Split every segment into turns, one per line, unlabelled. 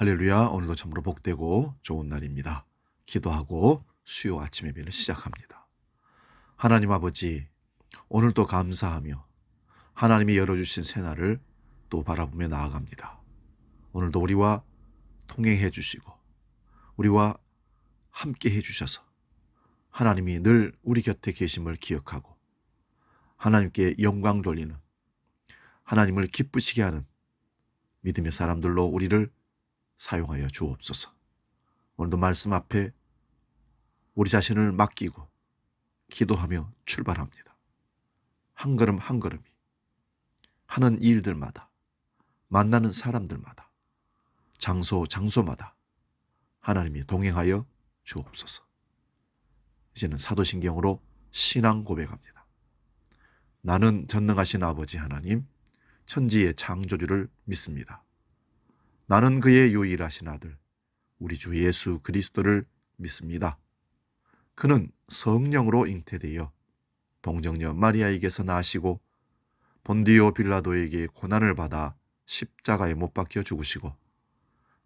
할렐루야. 오늘도 참으로 복되고 좋은 날입니다. 기도하고 수요 아침 예배를 시작합니다. 하나님 아버지, 오늘도 감사하며 하나님이 열어주신 새날을 또 바라보며 나아갑니다. 오늘도 우리와 통행해 주시고 우리와 함께 해주셔서 하나님이 늘 우리 곁에 계심을 기억하고 하나님께 영광 돌리는, 하나님을 기쁘시게 하는 믿음의 사람들로 우리를 사용하여 주옵소서. 오늘도 말씀 앞에 우리 자신을 맡기고 기도하며 출발합니다. 한 걸음 한 걸음이 하는 일들마다, 만나는 사람들마다, 장소마다 하나님이 동행하여 주옵소서. 이제는 사도신경으로 신앙 고백합니다. 나는 전능하신 아버지 하나님, 천지의 창조주를 믿습니다. 나는 그의 유일하신 아들, 우리 주 예수 그리스도를 믿습니다. 그는 성령으로 잉태되어 동정녀 마리아에게서 나시고 본디오 빌라도에게 고난을 받아 십자가에 못 박혀 죽으시고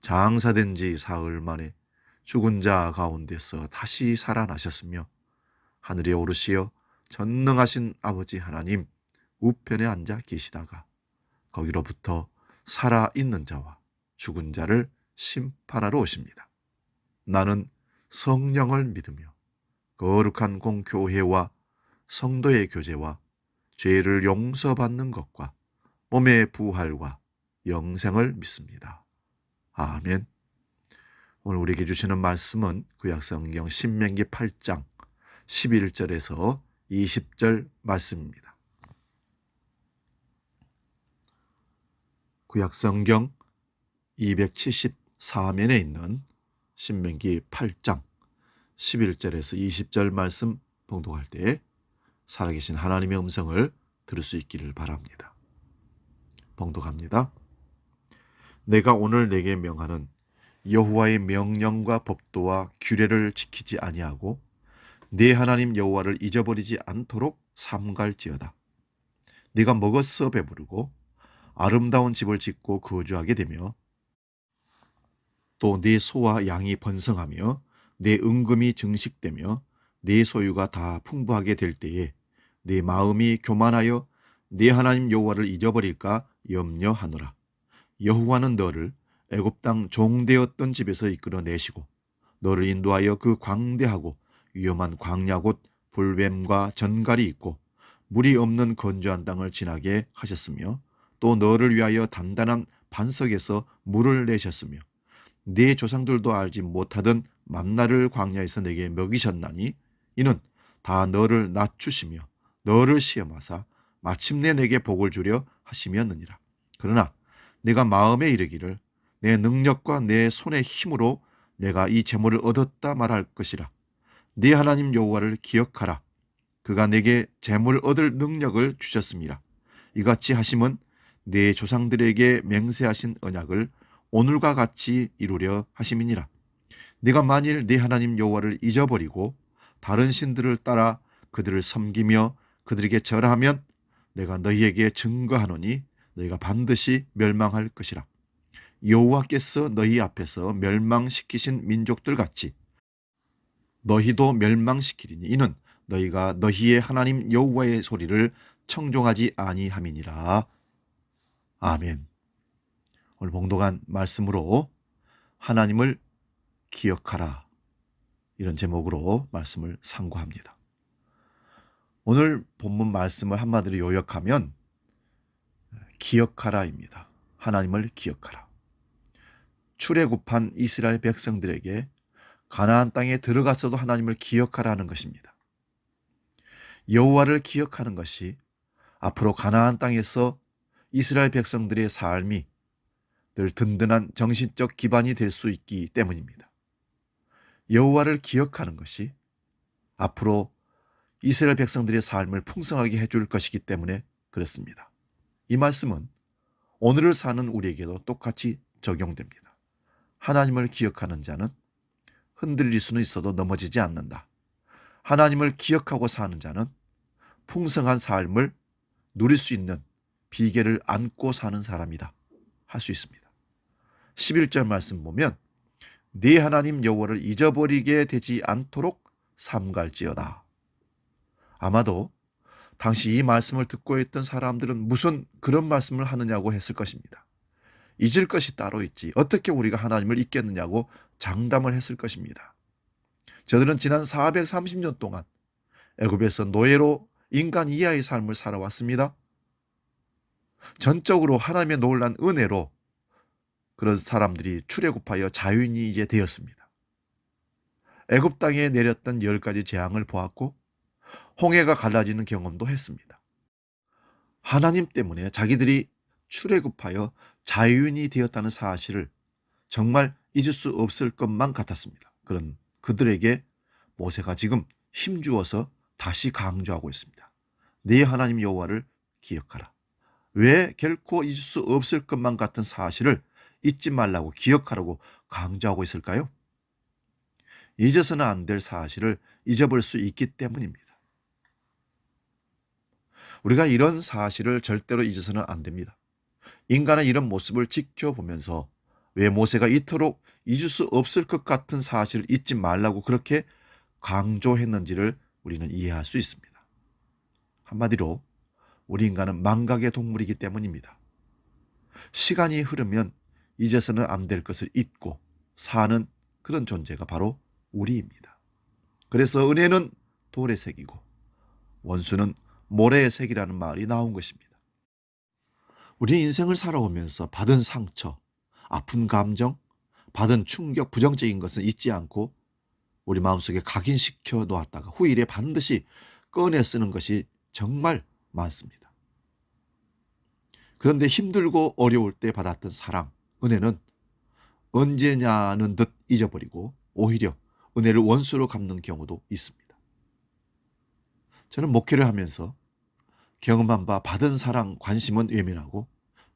장사된 지 사흘 만에 죽은 자 가운데서 다시 살아나셨으며 하늘에 오르시어 전능하신 아버지 하나님 우편에 앉아 계시다가 거기로부터 살아있는 자와 죽은 자를 심판하러 오십니다. 나는 성령을 믿으며 거룩한 공교회와 성도의 교제와 죄를 용서받는 것과 몸의 부활과 영생을 믿습니다. 아멘. 오늘 우리에게 주시는 말씀은 구약성경 신명기 8장 11절에서 20절 말씀입니다. 구약성경 274면에 있는 신명기 8장 11절에서 20절 말씀 봉독할 때 살아계신 하나님의 음성을 들을 수 있기를 바랍니다. 봉독합니다. 내가 오늘 내게 명하는 여호와의 명령과 법도와 규례를 지키지 아니하고 네 하나님 여호와를 잊어버리지 않도록 삼갈지어다. 네가 먹어서 배부르고 아름다운 집을 짓고 거주하게 되며 또 네 소와 양이 번성하며 네 은금이 증식되며 네 소유가 다 풍부하게 될 때에 네 마음이 교만하여 네 하나님 여호와를 잊어버릴까 염려하노라. 여호와는 너를 애굽 땅 종되었던 집에서 이끌어내시고 너를 인도하여 그 광대하고 위험한 광야 곧 불뱀과 전갈이 있고 물이 없는 건조한 땅을 지나게 하셨으며 또 너를 위하여 단단한 반석에서 물을 내셨으며 네 조상들도 알지 못하던 만나를 광야에서 내게 먹이셨나니 이는 다 너를 낮추시며 너를 시험하사 마침내 내게 복을 주려 하심이었느니라. 그러나 내가 마음에 이르기를 내 능력과 내 손의 힘으로 내가 이 재물을 얻었다 말할 것이라. 네 하나님 여호와를 기억하라. 그가 내게 재물 얻을 능력을 주셨습니다. 이같이 하심은 네 조상들에게 맹세하신 언약을 오늘과 같이 이루려 하심이니라. 네가 만일 네 하나님 여호와를 잊어버리고 다른 신들을 따라 그들을 섬기며 그들에게 절하면 내가 너희에게 증거하노니 너희가 반드시 멸망할 것이라. 여호와께서 너희 앞에서 멸망시키신 민족들 같이 너희도 멸망시키리니 이는 너희가 너희의 하나님 여호와의 소리를 청종하지 아니함이니라. 아멘. 오늘 봉독한 말씀으로 하나님을 기억하라, 이런 제목으로 말씀을 상고합니다. 오늘 본문 말씀을 한마디로 요약하면 기억하라입니다. 하나님을 기억하라. 출애굽한 이스라엘 백성들에게 가나안 땅에 들어갔어도 하나님을 기억하라는 것입니다. 여호와를 기억하는 것이 앞으로 가나안 땅에서 이스라엘 백성들의 삶이 늘 든든한 정신적 기반이 될 수 있기 때문입니다. 여호와를 기억하는 것이 앞으로 이스라엘 백성들의 삶을 풍성하게 해줄 것이기 때문에 그렇습니다. 이 말씀은 오늘을 사는 우리에게도 똑같이 적용됩니다. 하나님을 기억하는 자는 흔들릴 수는 있어도 넘어지지 않는다. 하나님을 기억하고 사는 자는 풍성한 삶을 누릴 수 있는 비결을 안고 사는 사람이다 할 수 있습니다. 11절 말씀 보면 네 하나님 여호와를 잊어버리게 되지 않도록 삼갈지어다. 아마도 당시 이 말씀을 듣고 있던 사람들은 무슨 그런 말씀을 하느냐고 했을 것입니다. 잊을 것이 따로 있지 어떻게 우리가 하나님을 잊겠느냐고 장담을 했을 것입니다. 저들은 지난 430년 동안 애굽에서 노예로 인간 이하의 삶을 살아왔습니다. 전적으로 하나님의 놀란 은혜로 그런 사람들이 출애굽하여 자유인이 이제 되었습니다. 애굽 땅에 내렸던 10가지 재앙을 보았고 홍해가 갈라지는 경험도 했습니다. 하나님 때문에 자기들이 출애굽하여 자유인이 되었다는 사실을 정말 잊을 수 없을 것만 같았습니다. 그런 그들에게 모세가 지금 힘주어서 다시 강조하고 있습니다. 네 하나님 여호와를 기억하라. 왜 결코 잊을 수 없을 것만 같은 사실을 잊지 말라고 기억하라고 강조하고 있을까요? 잊어서는 안 될 사실을 잊어버릴 수 있기 때문입니다. 우리가 이런 사실을 절대로 잊어서는 안 됩니다. 인간의 이런 모습을 지켜보면서 왜 모세가 이토록 잊을 수 없을 것 같은 사실을 잊지 말라고 그렇게 강조했는지를 우리는 이해할 수 있습니다. 한마디로 우리 인간은 망각의 동물이기 때문입니다. 시간이 흐르면 잊어서는 안 될 것을 잊고 사는 그런 존재가 바로 우리입니다. 그래서 은혜는 돌의 색이고 원수는 모래의 색이라는 말이 나온 것입니다. 우리 인생을 살아오면서 받은 상처, 아픈 감정, 받은 충격, 부정적인 것은 잊지 않고 우리 마음속에 각인시켜 놓았다가 후일에 반드시 꺼내 쓰는 것이 정말 많습니다. 그런데 힘들고 어려울 때 받았던 사랑, 은혜는 언제냐는 듯 잊어버리고 오히려 은혜를 원수로 갚는 경우도 있습니다. 저는 목회를 하면서 경험한 바 받은 사랑, 관심은 외면하고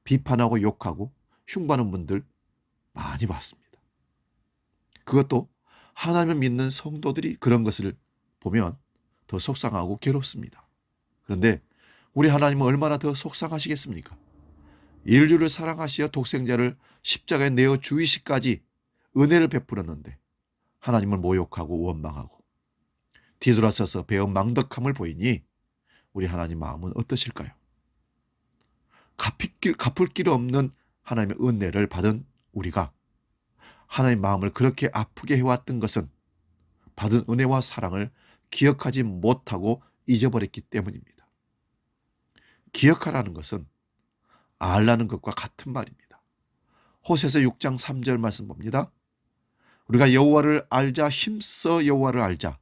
비판하고 욕하고 흉보하는 분들 많이 봤습니다. 그것도 하나님을 믿는 성도들이 그런 것을 보면 더 속상하고 괴롭습니다. 그런데 우리 하나님은 얼마나 더 속상하시겠습니까? 인류를 사랑하시어 독생자를 십자가에 내어 주이시까지 은혜를 베풀었는데 하나님을 모욕하고 원망하고 뒤돌아서서 배운 망덕함을 보이니 우리 하나님 마음은 어떠실까요? 갚을 길 없는 하나님의 은혜를 받은 우리가 하나님의 마음을 그렇게 아프게 해왔던 것은 받은 은혜와 사랑을 기억하지 못하고 잊어버렸기 때문입니다. 기억하라는 것은 알라는 것과 같은 말입니다. 호세서 6장 3절 말씀 봅니다. 우리가 여호와를 알자, 힘써 여호와를 알자.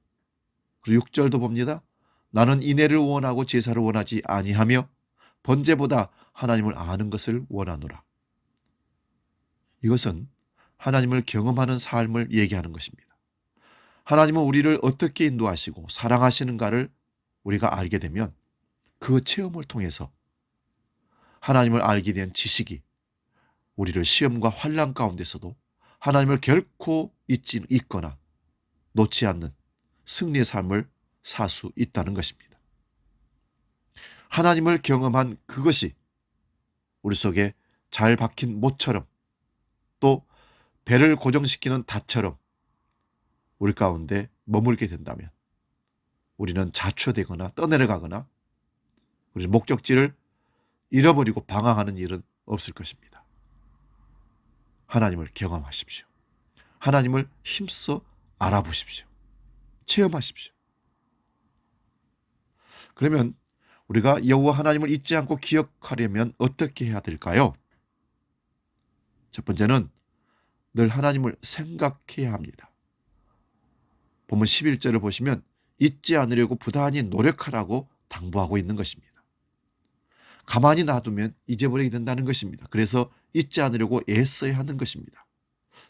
그리고 6절도 봅니다. 나는 인애를 원하고 제사를 원하지 아니하며 번제보다 하나님을 아는 것을 원하노라. 이것은 하나님을 경험하는 삶을 얘기하는 것입니다. 하나님은 우리를 어떻게 인도하시고 사랑하시는가를 우리가 알게 되면 그 체험을 통해서 하나님을 알게 된 지식이 우리를 시험과 환난 가운데서도 하나님을 결코 잊거나 놓지 않는 승리의 삶을 살 수 있다는 것입니다. 하나님을 경험한 그것이 우리 속에 잘 박힌 못처럼 또 배를 고정시키는 닷처럼 우리 가운데 머물게 된다면 우리는 자초되거나 떠내려가거나 우리 목적지를 잃어버리고 방황하는 일은 없을 것입니다. 하나님을 경험하십시오. 하나님을 힘써 알아보십시오. 체험하십시오. 그러면 우리가 여호와 하나님을 잊지 않고 기억하려면 어떻게 해야 될까요? 첫 번째는 늘 하나님을 생각해야 합니다. 본문 11절을 보시면 잊지 않으려고 부단히 노력하라고 당부하고 있는 것입니다. 가만히 놔두면 잊어버리게 된다는 것입니다. 그래서 잊지 않으려고 애써야 하는 것입니다.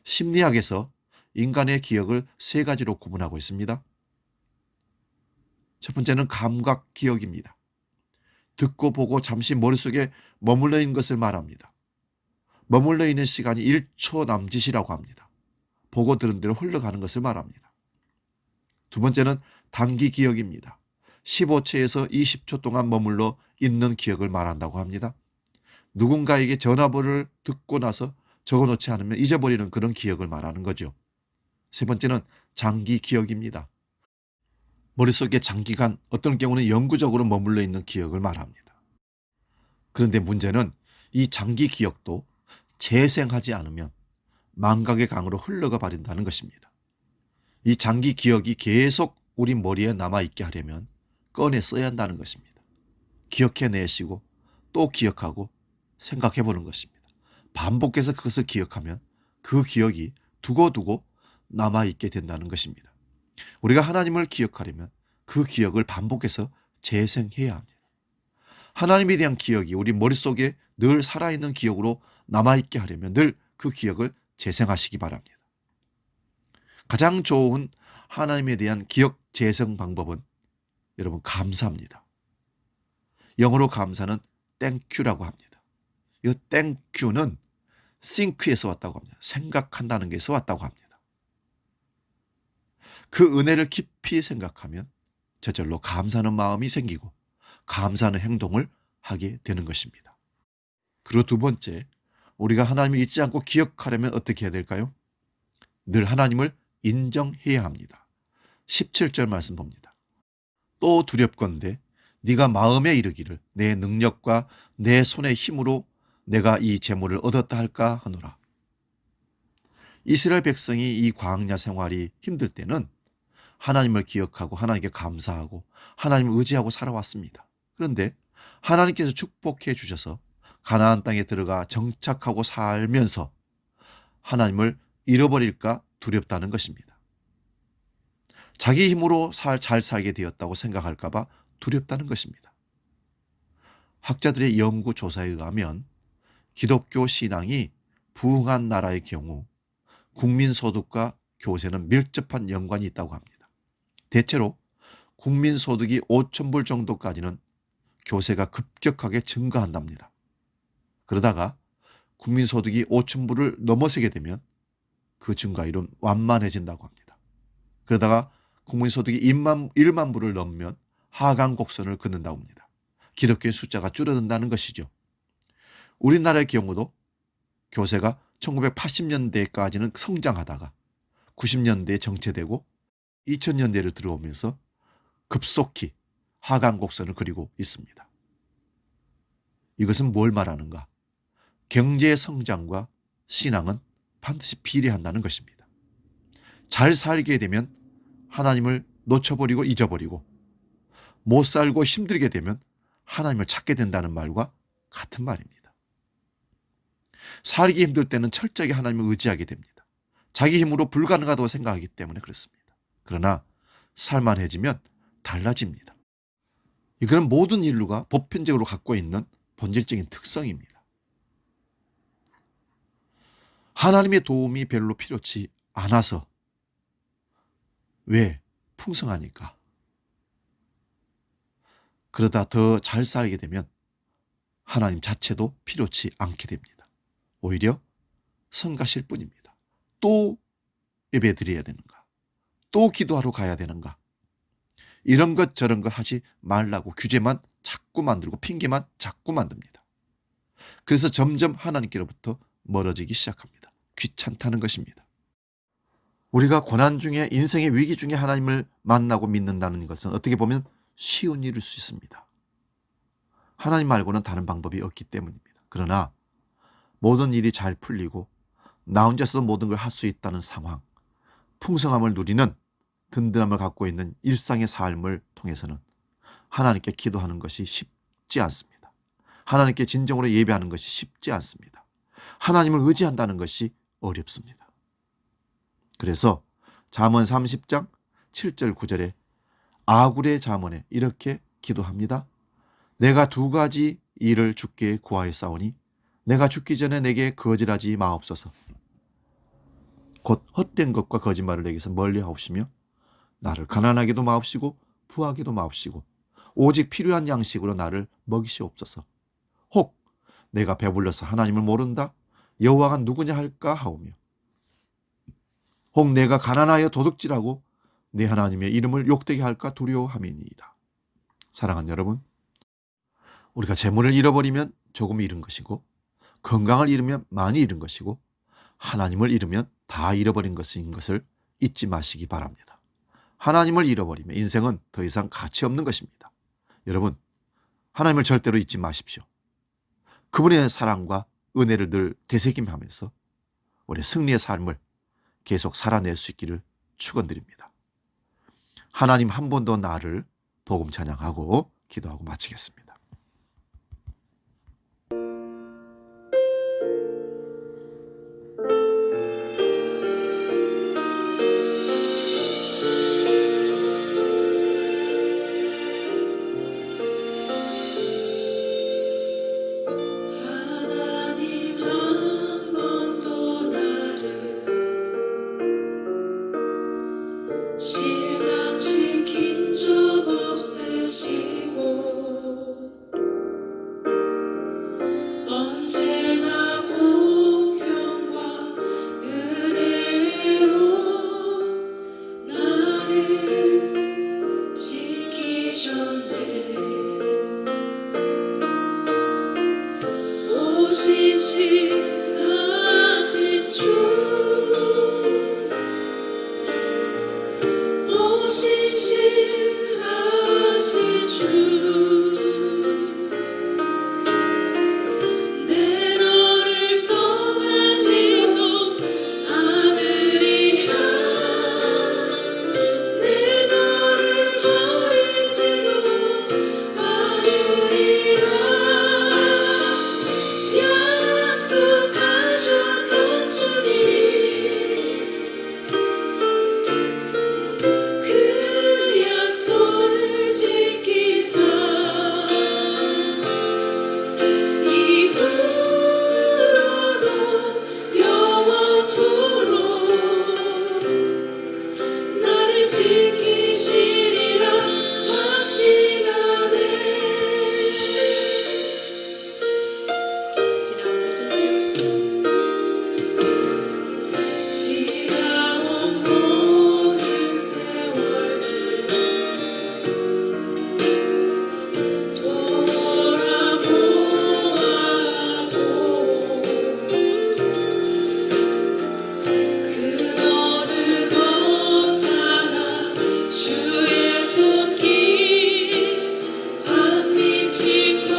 심리학에서 인간의 기억을 세 가지로 구분하고 있습니다. 첫 번째는 감각 기억입니다. 듣고 보고 잠시 머릿속에 머물러 있는 것을 말합니다. 머물러 있는 시간이 1초 남짓이라고 합니다. 보고 들은 대로 흘러가는 것을 말합니다. 두 번째는 단기 기억입니다. 15초에서 20초 동안 머물러 있는 기억을 말한다고 합니다. 누군가에게 전화번호를 듣고 나서 적어놓지 않으면 잊어버리는 그런 기억을 말하는 거죠. 세 번째는 장기 기억입니다. 머릿속에 장기간, 어떤 경우는 영구적으로 머물러 있는 기억을 말합니다. 그런데 문제는 이 장기 기억도 재생하지 않으면 망각의 강으로 흘러가 버린다는 것입니다. 이 장기 기억이 계속 우리 머리에 남아있게 하려면 꺼내 써야 한다는 것입니다. 기억해내시고 또 기억하고 생각해 보는 것입니다. 반복해서 그것을 기억하면 그 기억이 두고두고 남아있게 된다는 것입니다. 우리가 하나님을 기억하려면 그 기억을 반복해서 재생해야 합니다. 하나님에 대한 기억이 우리 머릿속에 늘 살아있는 기억으로 남아있게 하려면 늘 그 기억을 재생하시기 바랍니다. 가장 좋은 하나님에 대한 기억 재생 방법은 여러분 감사입니다. 영어로 감사는 땡큐라고 합니다. 이 땡큐는 think에서 왔다고 합니다. 생각한다는 게서 왔다고 합니다. 그 은혜를 깊이 생각하면 저절로 감사하는 마음이 생기고 감사하는 행동을 하게 되는 것입니다. 그리고 두 번째, 우리가 하나님을 잊지 않고 기억하려면 어떻게 해야 될까요? 늘 하나님을 인정해야 합니다. 17절 말씀 봅니다. 또 두렵건대 네가 마음에 이르기를 내 능력과 내 손의 힘으로 내가 이 재물을 얻었다 할까 하노라. 이스라엘 백성이 이 광야 생활이 힘들 때는 하나님을 기억하고 하나님께 감사하고 하나님을 의지하고 살아왔습니다. 그런데 하나님께서 축복해 주셔서 가나안 땅에 들어가 정착하고 살면서 하나님을 잃어버릴까 두렵다는 것입니다. 자기 힘으로 잘 살게 되었다고 생각할까 봐 두렵다는 것입니다. 학자들의 연구 조사에 의하면 기독교 신앙이 부흥한 나라의 경우 국민소득과 교세는 밀접한 연관이 있다고 합니다. 대체로 국민소득이 5,000불 정도까지는 교세가 급격하게 증가한답니다. 그러다가 국민소득이 5,000불을 넘어서게 되면 그 증가율은 완만해진다고 합니다. 그러다가 국민소득이 1만 불을 넘으면 하강 곡선을 긋는다고 합니다. 기독교의 숫자가 줄어든다는 것이죠. 우리나라의 경우도 교세가 1980년대까지는 성장하다가 90년대에 정체되고 2000년대를 들어오면서 급속히 하강 곡선을 그리고 있습니다. 이것은 뭘 말하는가? 경제 성장과 신앙은 반드시 비례한다는 것입니다. 잘 살게 되면 하나님을 놓쳐버리고 잊어버리고 못 살고 힘들게 되면 하나님을 찾게 된다는 말과 같은 말입니다. 살기 힘들 때는 철저하게 하나님을 의지하게 됩니다. 자기 힘으로 불가능하다고 생각하기 때문에 그렇습니다. 그러나 살만해지면 달라집니다. 이거는 모든 인류가 보편적으로 갖고 있는 본질적인 특성입니다. 하나님의 도움이 별로 필요치 않아서. 왜? 풍성하니까. 그러다 더 잘 살게 되면 하나님 자체도 필요치 않게 됩니다. 오히려 성가실 뿐입니다. 또 예배 드려야 되는가? 또 기도하러 가야 되는가? 이런 것 저런 것 하지 말라고 규제만 자꾸 만들고 핑계만 자꾸 만듭니다. 그래서 점점 하나님께로부터 멀어지기 시작합니다. 귀찮다는 것입니다. 우리가 고난 중에 인생의 위기 중에 하나님을 만나고 믿는다는 것은 어떻게 보면 쉬운 일일 수 있습니다. 하나님 말고는 다른 방법이 없기 때문입니다. 그러나 모든 일이 잘 풀리고 나 혼자서도 모든 걸 할 수 있다는 상황, 풍성함을 누리는 든든함을 갖고 있는 일상의 삶을 통해서는 하나님께 기도하는 것이 쉽지 않습니다. 하나님께 진정으로 예배하는 것이 쉽지 않습니다. 하나님을 의지한다는 것이 어렵습니다. 그래서 잠언 30장 7절 9절에 아굴의 잠언에 이렇게 기도합니다. 내가 두 가지 일을 주께 구하였사오니 내가 죽기 전에 내게 거절하지 마옵소서. 곧 헛된 것과 거짓말을 내게서 멀리 하옵시며 나를 가난하게도 마옵시고 부하게도 마옵시고 오직 필요한 양식으로 나를 먹이시옵소서. 혹 내가 배불러서 하나님을 모른다 여호와가 누구냐 할까 하오며 혹 내가 가난하여 도둑질하고 내 하나님의 이름을 욕되게 할까 두려워함이니이다. 사랑하는 여러분, 우리가 재물을 잃어버리면 조금 잃은 것이고 건강을 잃으면 많이 잃은 것이고 하나님을 잃으면 다 잃어버린 것인 것을 잊지 마시기 바랍니다. 하나님을 잃어버리면 인생은 더 이상 가치 없는 것입니다. 여러분, 하나님을 절대로 잊지 마십시오. 그분의 사랑과 은혜를 늘 되새김하면서 우리 승리의 삶을 계속 살아낼 수 있기를 축원드립니다. 하나님 한 번 더 나를 복음 찬양하고 기도하고 마치겠습니다.
실망시킨 적 없으시고 언제나 공평과 은혜로 나를 지키셨네. 오신실하신 주, 오신실하신 주, 내 너를 떠나지도 않으리라. 내 너를 버리지도 않으리라. 약속하셨던 주님, 그 약속을 지키사 이후로도 영원토록 나를 지키시리라 확신하네. 지나온 모든 슬픔, 지나온 모든 세월들 돌아보아도 그 어느 것 하나 주의 손길 안 미친 것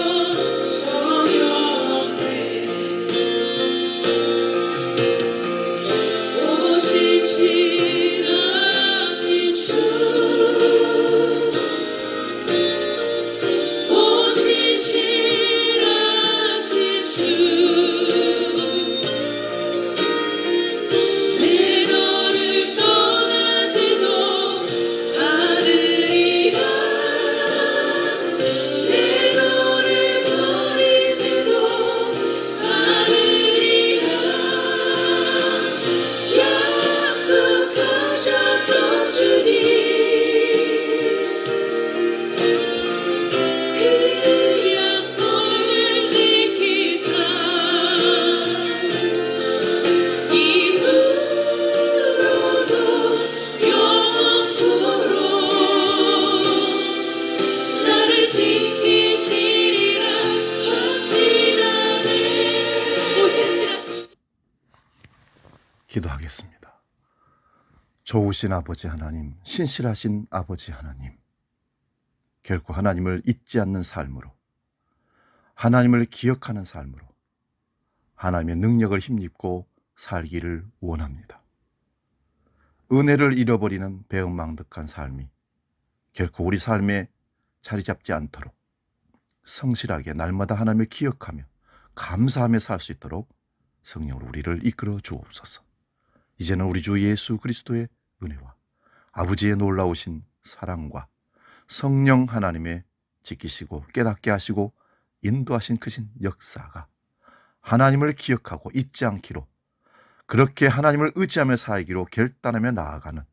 전혀 없네. 오신실하신 주, 오신실하신 주, 내 너를 떠나지도 않으리라. 내 너를 버리지도 않으리라. 약속하셨던 주님, 그 약속을 지키사 이후로도 영원토록 나를 지키시리라 확신하네. 오신실하신
기도하겠습니다. 좋으신 아버지 하나님, 신실하신 아버지 하나님, 결코 하나님을 잊지 않는 삶으로, 하나님을 기억하는 삶으로 하나님의 능력을 힘입고 살기를 원합니다. 은혜를 잃어버리는 배은망덕한 삶이 결코 우리 삶에 자리 잡지 않도록 성실하게 날마다 하나님을 기억하며 감사하며 살 수 있도록 성령으로 우리를 이끌어 주옵소서. 이제는 우리 주 예수 그리스도의 은혜와 아버지의 놀라우신 사랑과 성령 하나님의 지키시고 깨닫게 하시고 인도하신 크신 역사가 하나님을 기억하고 잊지 않기로, 그렇게 하나님을 의지하며 살기로 결단하며 나아가는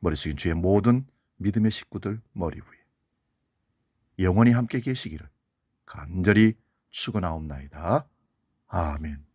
머리 숙인 주의 모든 믿음의 식구들 머리 위에 영원히 함께 계시기를 간절히 축원하옵나이다. 아멘.